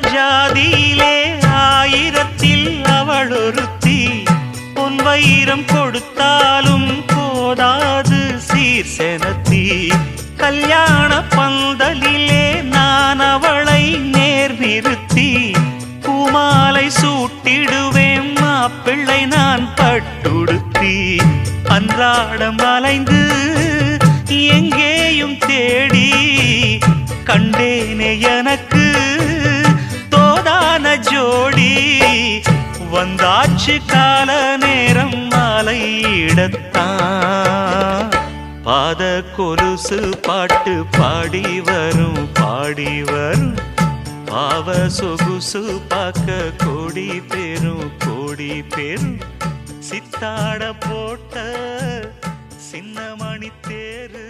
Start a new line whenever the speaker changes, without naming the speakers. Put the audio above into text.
ஜாதியிலே ஆயிரத்தில் அவள் ஒருத்தி பொன் வைரம் கொடுத்தாலும் போதாது சீர்செனத்தி கல்யாண பந்தலிலே நான் அவளை நேர் நிறுத்தி பூமாலை சூட்டிடுவேன் மாப்பிள்ளை நான் பட்டுடுத்தி அன்றாடம் அலைந்து எங்கேயும் தேடி கண்டேனே எனக்கு தோதான ஜோடி வந்தாச்சு கால நேரம் மாலையிடத்தான் பாத கொலுசு பாட்டு பாடி வரும் பாவ சொகுசு பார்க்க கோடி பேரும் சித்தாட போட்ட சின்ன மணி தேரு